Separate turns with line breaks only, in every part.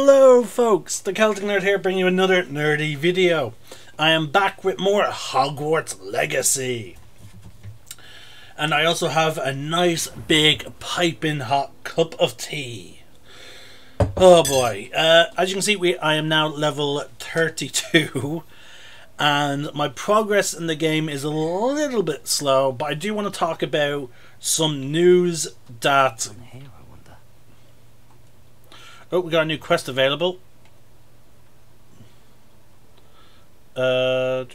Hello folks, the Celtic Nerd here bringing you another nerdy video. I am back with more Hogwarts Legacy. And I also have a nice big piping hot cup of tea. Oh boy, as you can see I am now level 32 and my progress in the game is a little bit slow, but I do want to talk about some news that... Oh, we got a new quest available. No,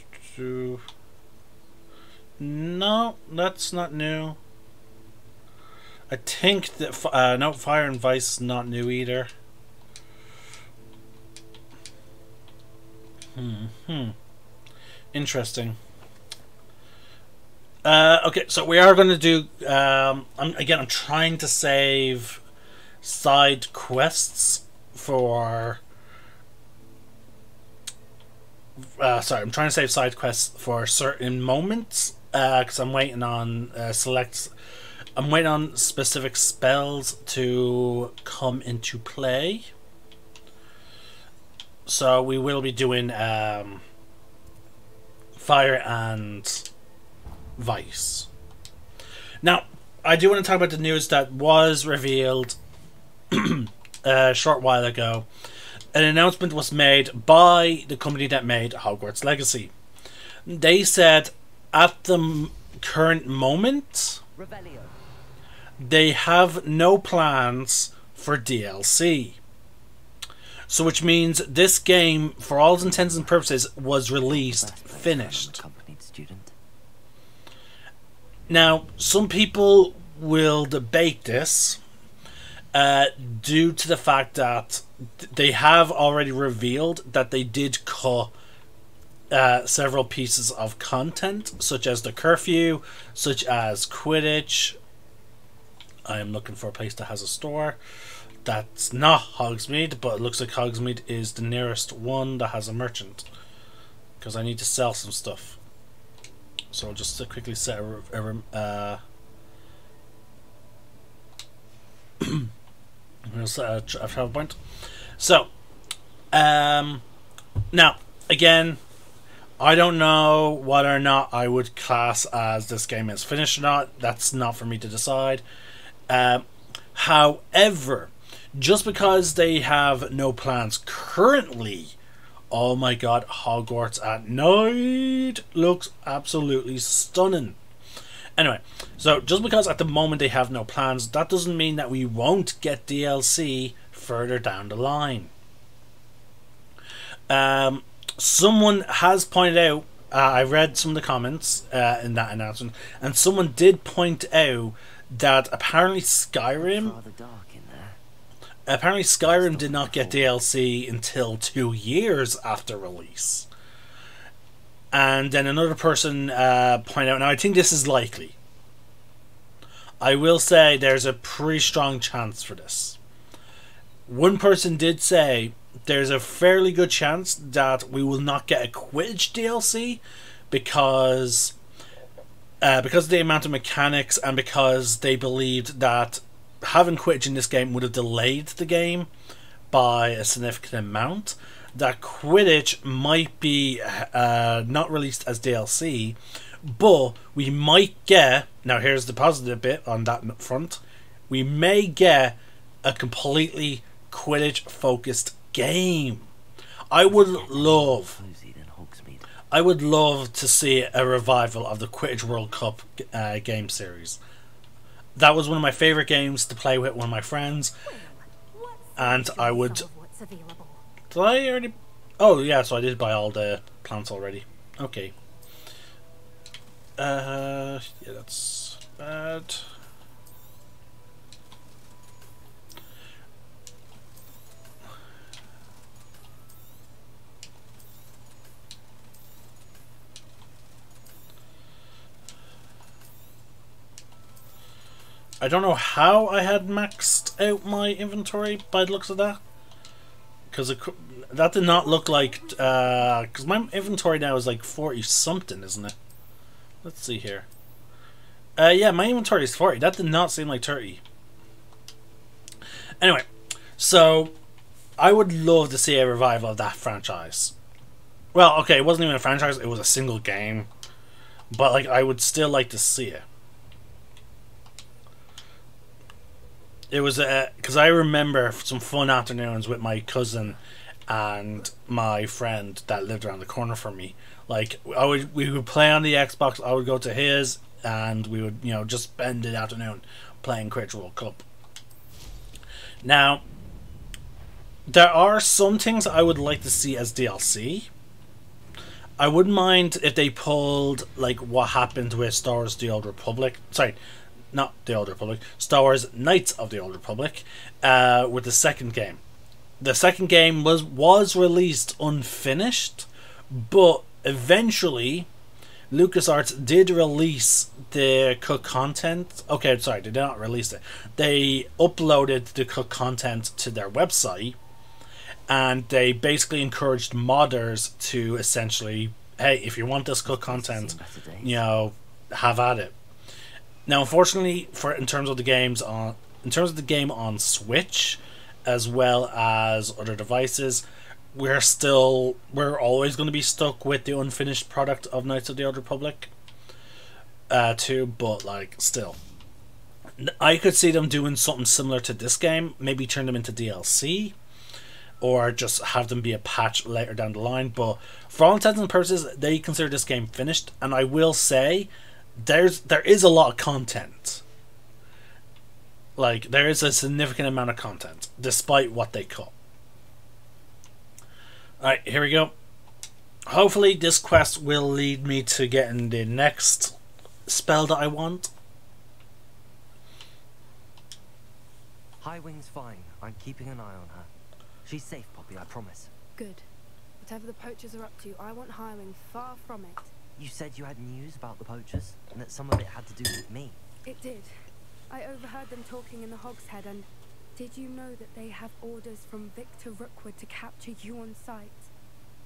that's not new. I think that no, Fire and Vice is not new either. Interesting. Okay, so we are going to do. I'm trying to save side quests for. Sorry, I'm trying to save side quests for certain moments. Because I'm waiting on I'm waiting on specific spells to come into play. So we will be doing Fire and Vice. Now, I do want to talk about the news that was revealed a short while ago. An announcement was made by the company that made Hogwarts Legacy. They said at the current moment, they have no plans for DLC. So which means this game, for all intents and purposes, was released, finished. Now, some people will debate this due to the fact that they have already revealed that they did cut several pieces of content, such as the curfew, such as Quidditch. I am looking for a place that has a store. That's not Hogsmeade, but it looks like Hogsmeade is the nearest one that has a merchant, because I need to sell some stuff. So I'll just quickly set a travel point. So, now, again, I don't know whether or not I would class as this game is finished or not. That's not for me to decide. However, just because they have no plans currently, oh my god, Hogwarts at night looks absolutely stunning. Anyway, so just because at the moment they have no plans, that doesn't mean that we won't get DLC further down the line. Someone has pointed out, I read some of the comments in that announcement, and someone did point out that apparently Skyrim did not get DLC until 2 years after release. And then another person pointed out, now I think this is likely. I will say there's a pretty strong chance for this. One person did say there's a fairly good chance that we will not get a Quidditch DLC because of the amount of mechanics, and because they believed that having Quidditch in this game would have delayed the game by a significant amount. That Quidditch might be not released as DLC, but we might get, now here's the positive bit on that front, we may get a completely Quidditch focused game. I would love to see a revival of the Quidditch World Cup game series. That was one of my favourite games to play with one of my friends, and I would... Did I already... Oh yeah, so I did buy all the plants already. Okay. Yeah, that's bad. I don't know how I had maxed out my inventory by the looks of that, because that did not look like, because my inventory now is like 40 something, isn't it? Let's see here. Yeah, my inventory is 40. That did not seem like 30. Anyway, so I would love to see a revival of that franchise. Well, okay, it wasn't even a franchise; it was a single game. But like, I would still like to see it. It was because I remember some fun afternoons with my cousin and my friend that lived around the corner from me. Like, we would play on the Xbox. I would go to his, and we would just spend the afternoon playing Critical World Cup. Now, there are some things I would like to see as DLC. I wouldn't mind if they pulled like what happened with Star Wars: The Old Republic. Sorry, not The Old Republic. Star Wars: Knights of the Old Republic, with the second game. The second game was released unfinished, but eventually LucasArts did release the cut content. Okay, sorry, they did not release it. They uploaded the cut content to their website, and they basically encouraged modders to essentially, hey, if you want this cut content, have at it. Now, unfortunately, in terms of the game on Switch, as well as other devices, we're always going to be stuck with the unfinished product of Knights of the Old Republic, too. But like, still, I could see them doing something similar to this game. Maybe turn them into DLC, or just have them be a patch later down the line. But for all intents and purposes, they consider this game finished. And I will say, there is a lot of content. Like, there is a significant amount of content, despite what they cut. Alright, here we go. Hopefully this quest will lead me to getting the next spell that I want.
Highwing's fine. I'm keeping an eye on her. She's safe, Poppy, I promise.
Good. Whatever the poachers are up to, I want Highwing far from it.
You said you had news about the poachers, and that some of it had to do with me.
It did. I overheard them talking in the Hogshead, and did you know that they have orders from Victor Rookwood to capture you on sight?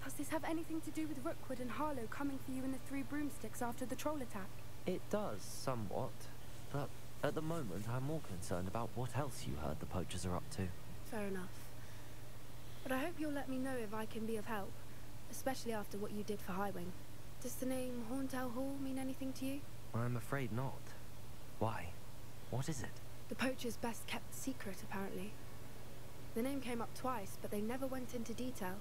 Does this have anything to do with Rookwood and Harlow coming for you in the Three Broomsticks after the troll attack?
It does, somewhat. But at the moment, I'm more concerned about what else you heard the poachers are up to.
Fair enough. But I hope you'll let me know if I can be of help, especially after what you did for Highwing. Does the name Horntail Hall mean anything to you?
I'm afraid not. Why? What is it?
The poacher's best kept secret, apparently. The name came up twice, but they never went into detail.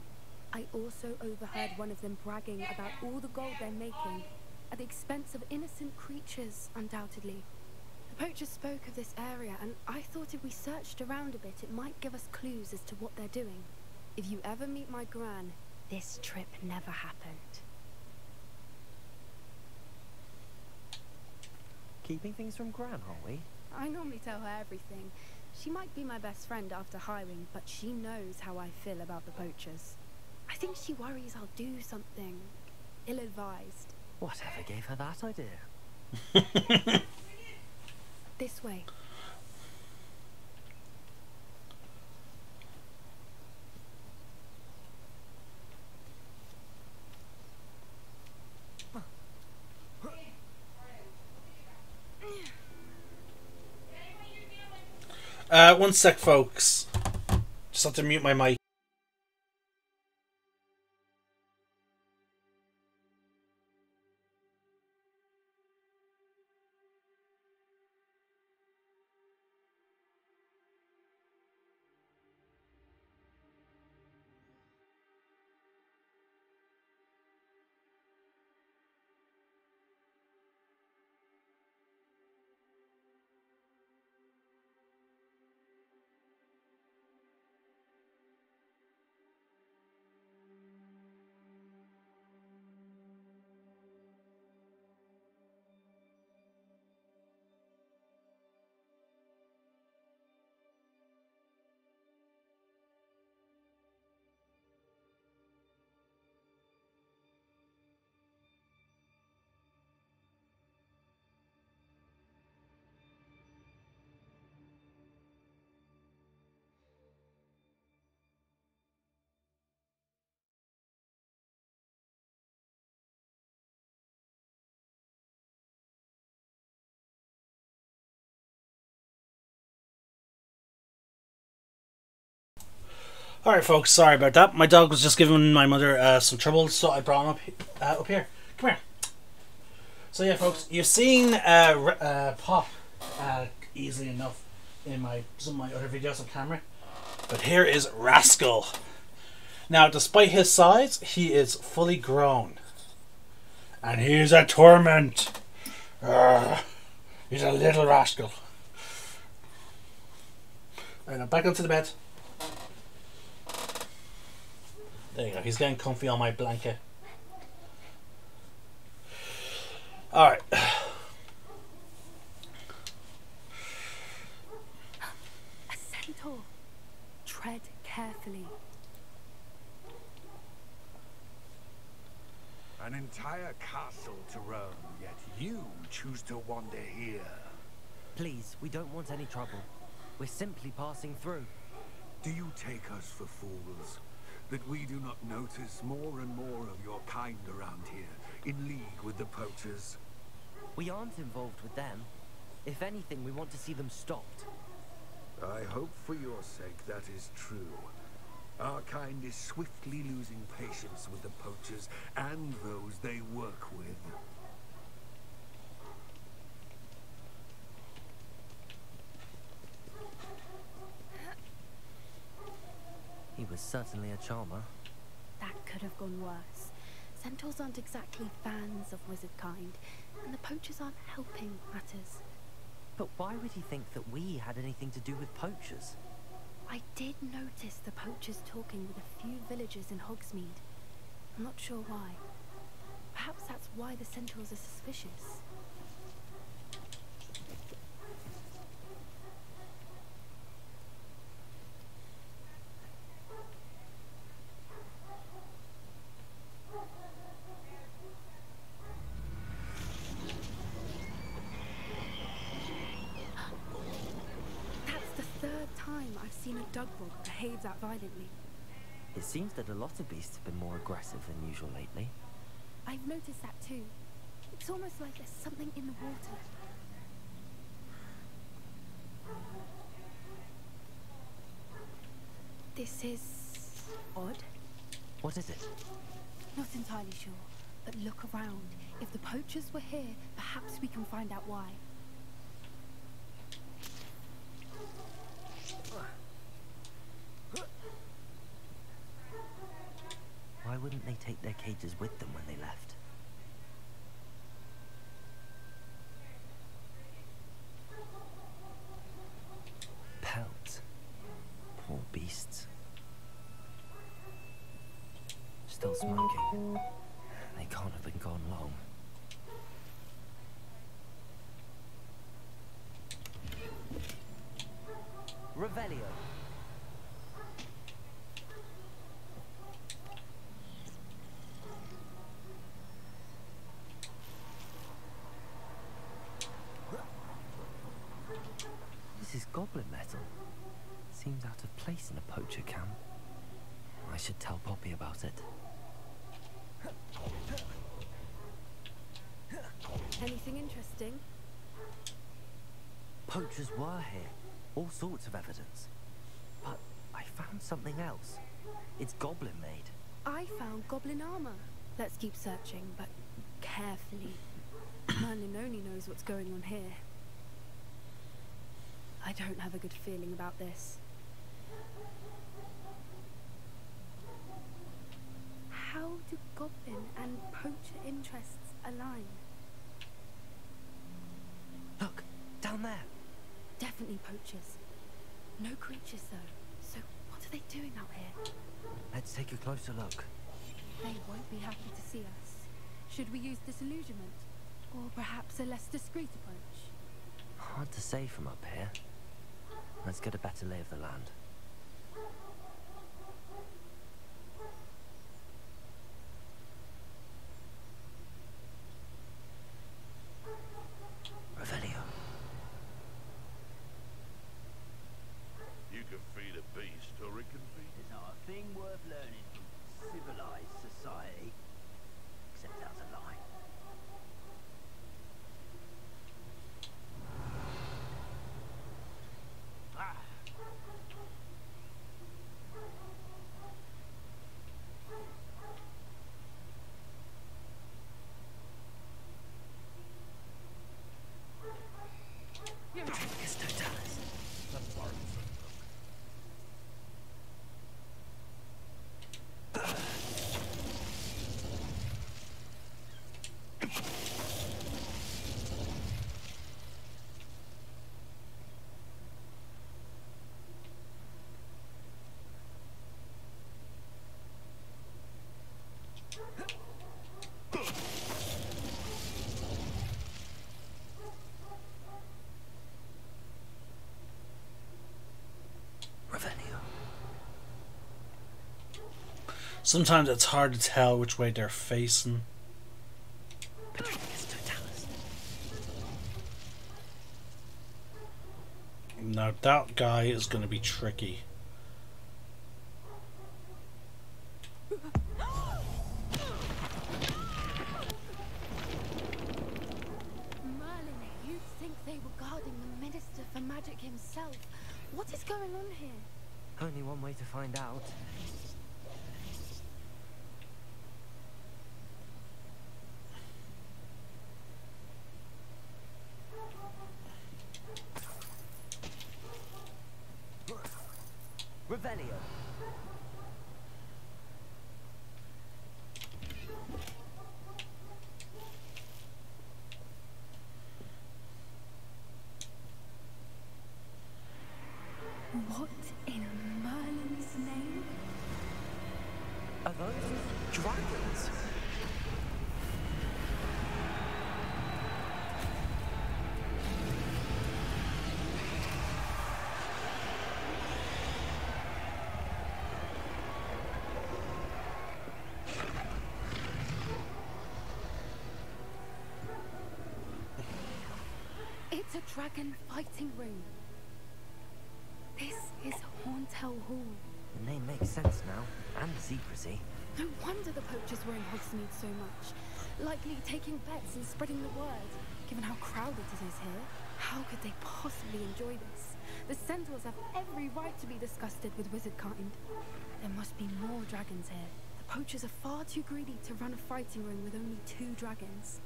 I also overheard one of them bragging about all the gold they're making, at the expense of innocent creatures, undoubtedly. The poacher spoke of this area, and I thought if we searched around a bit, it might give us clues as to what they're doing. If you ever meet my gran, this trip never happened.
Keeping things from Gran, are we?
I normally tell her everything. She might be my best friend after Highwing, but she knows how I feel about the poachers. I think she worries I'll do something ill-advised.
Whatever gave her that idea?
This way.
One sec, folks. Just have to mute my mic. Alright, folks, sorry about that. My dog was just giving my mother some trouble, so I brought him up here. Come here. So yeah, folks, you've seen Pop easily enough in some of my other videos on camera. But here is Rascal. Now, despite his size, he is fully grown. And he's a torment. He's a little rascal. Alright, now back onto the bed. There you go, he's getting comfy on my blanket. Alright.
A centaur. Tread carefully.
An entire castle to roam, yet you choose to wander here.
Please, we don't want any trouble. We're simply passing through.
Do you take us for fools? That we do not notice more and more of your kind around here, in league with the poachers?
We aren't involved with them. If anything, we want to see them stopped.
I hope for your sake that is true. Our kind is swiftly losing patience with the poachers and those they work with.
He was certainly a charmer.
That could have gone worse. Centaurs aren't exactly fans of wizard kind, and the poachers aren't helping matters.
But why would he think that we had anything to do with poachers?
I did notice the poachers talking with a few villagers in Hogsmeade. I'm not sure why. Perhaps that's why the centaurs are suspicious. I've seen a dugbog behave that violently.
It seems that a lot of beasts have been more aggressive than usual lately.
I've noticed that too. It's almost like there's something in the water. This is odd.
What is it?
Not entirely sure, but look around. If the poachers were here, perhaps we can find out why.
Why wouldn't they take their cages with them when they left? Pelts. Poor beasts. Still smoking. They can't have been gone long. Revelio. This is goblin metal. Seems out of place in a poacher camp. I should tell Poppy about it.
Anything interesting?
Poachers were here. All sorts of evidence. But I found something else. It's goblin made.
I found goblin armor. Let's keep searching, but carefully. Merlin only knows what's going on here. I don't have a good feeling about this. How do goblin and poacher interests align?
Look, down there.
Definitely poachers. No creatures though. So what are they doing out here?
Let's take a closer look.
They won't be happy to see us. Should we use disillusionment? Or perhaps a less discreet approach?
Hard to say from up here. Let's get a better lay of the land. Revelio.
You can feed a beast, or it can feed.
There's not a thing worth learning from civilized society, except how to lie. Ah.
Sometimes it's hard to tell which way they're facing. Now that guy is going to be tricky.
Merlin, you'd think they were guarding the Minister for Magic himself. What is going on here?
Only one way to find out. Revelio.
What in Merlin's name?
Are those dragons?
It's a dragon fighting ring. This is Hauntel Hall.
The name makes sense now, and the secrecy.
No wonder the poachers were in Hogsmeade so much. Likely taking bets and spreading the word. Given how crowded it is here, how could they possibly enjoy this? The centaurs have every right to be disgusted with wizard kind. There must be more dragons here. The poachers are far too greedy to run a fighting ring with only 2 dragons.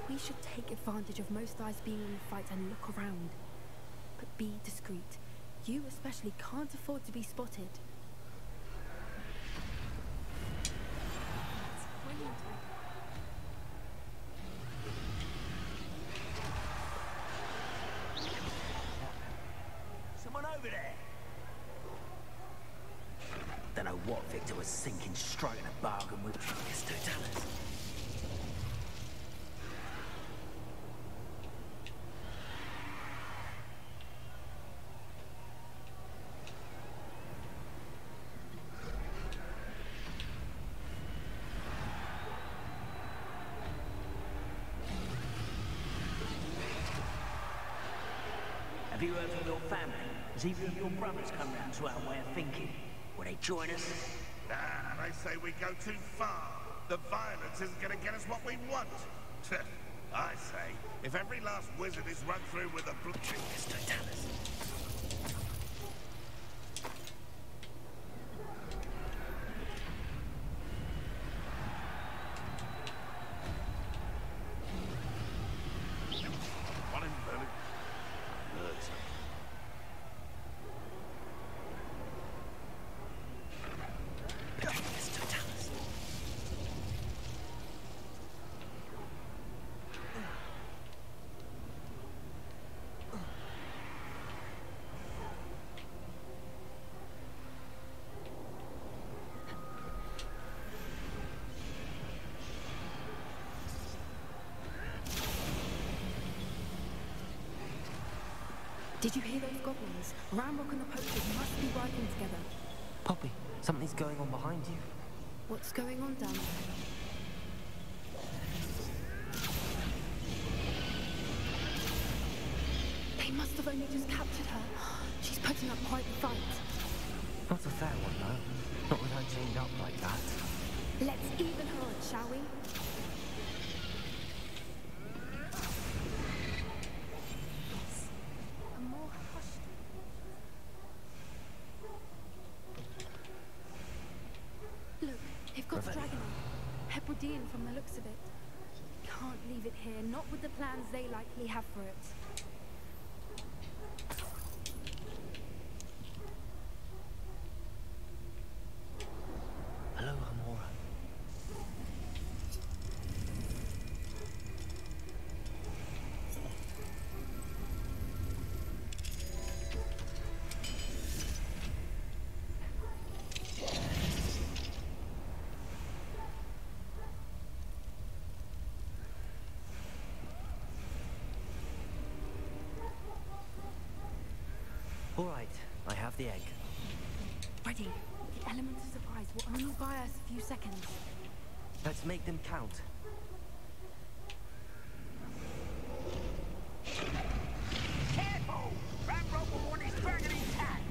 We should take advantage of most eyes being on the fight and look around. But be discreet. You especially can't afford to be spotted. That's brilliant.
Someone over there. Don't know what Victor was sinking straight in a bargain with Truckus Totalis. Have you heard from your family? Has either of your brothers come round to our way of thinking? Will they join us?
Nah, they say we go too far. The violence isn't going to get us what we want. I say, if every last wizard is run through with a Truckus Totalis. One in Berlin. Nerves.
Truckus Totalis.
Did you hear those goblins? Ramrock and the poachers must be working together.
Poppy, something's going on behind you.
What's going on down there? They must have only just captured her. She's putting up quite the fight.
Not a fair one, though. Not with her chained up like that.
Let's even her on, shall we? Yes. A more hushed. Look, they've got the dragon on. Hebridean from the looks of it. Can't leave it here, not with the plans they likely have for it.
Hello, Amora. All right, I have the egg.
Ready. The element of surprise will only buy us a few seconds.
Let's make them count.
Careful! Rambo will want his dragon intact!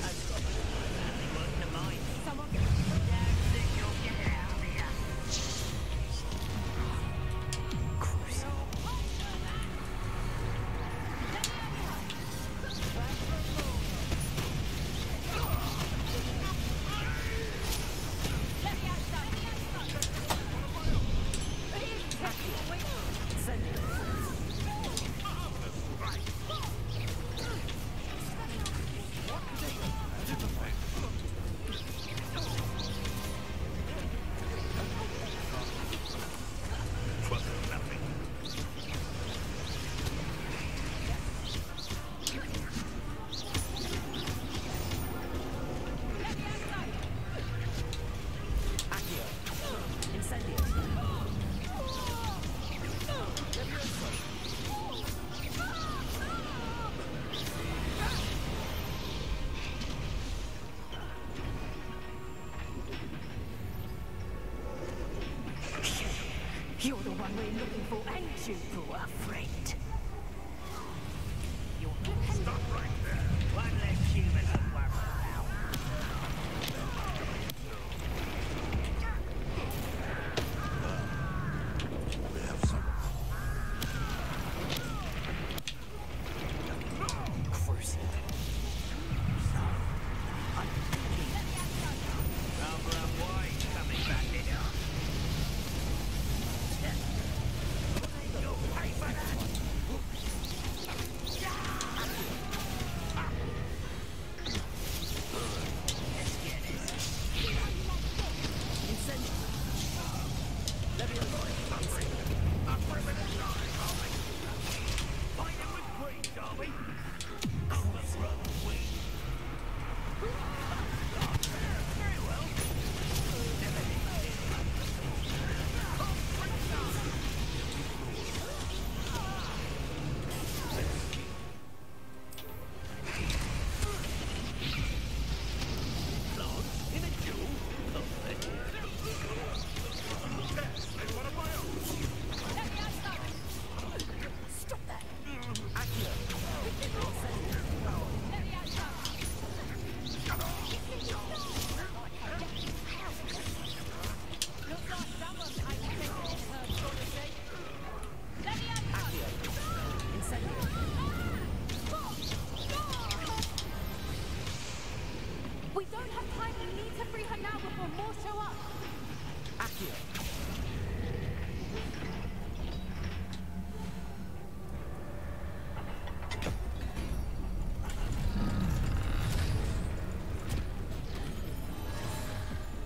I've got my family working to mine.
Someone
Damn signal, get out of here!
You're the one we're looking for, ain't you, poor friend?
Stop right there.
One less human to worry about.
We have some.
Barbara White coming back in. You'll pay for that. Let's get it. Find him with green, Darby. Very well. In a duel? Perfect.
stop that. We don't have time. We need to free her now before more show up.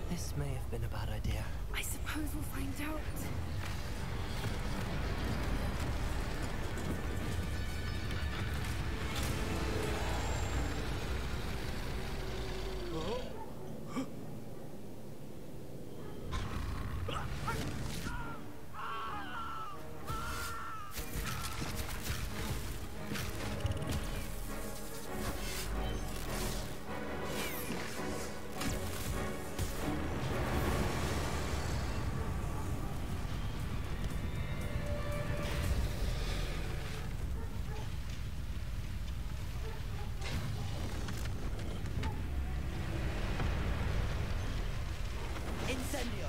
This may have been a bad idea.
I suppose we'll find out.
Incendio.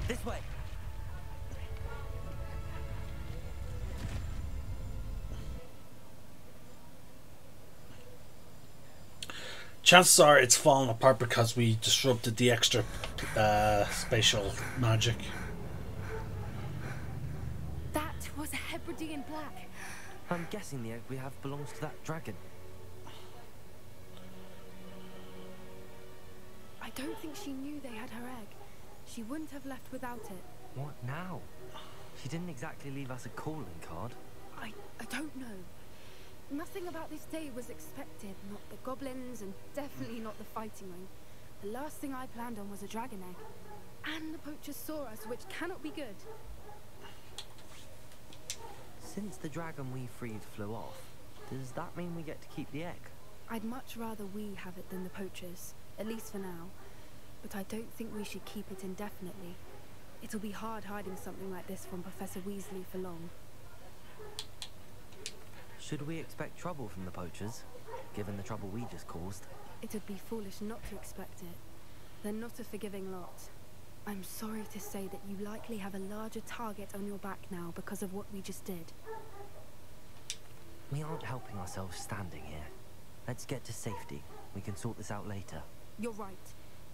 This way.
Chances are it's falling apart because we disrupted the extra spatial magic.
That was a Hebridean black.
I'm guessing the egg we have belongs to that dragon.
I don't think she knew they had her egg. She wouldn't have left without it.
What now? She didn't exactly leave us a calling card.
I don't know. Nothing about this day was expected. Not the goblins, and definitely not the fighting ring. The last thing I planned on was a dragon egg. And the poachers saw us, which cannot be good.
Since the dragon we freed flew off, does that mean we get to keep the egg?
I'd much rather we have it than the poachers, at least for now. But I don't think we should keep it indefinitely. It'll be hard hiding something like this from Professor Weasley for long.
Should we expect trouble from the poachers, given the trouble we just caused?
It would be foolish not to expect it. They're not a forgiving lot. I'm sorry to say that you likely have a larger target on your back now because of what we just did.
We aren't helping ourselves standing here. Let's get to safety. We can sort this out later.
You're right.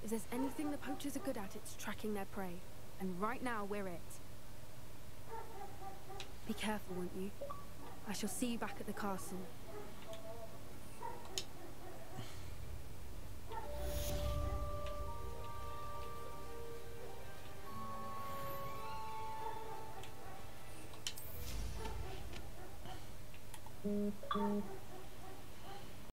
If there's anything the poachers are good at, it's tracking their prey. And right now, we're it. Be careful, won't you? I shall see you back at the castle.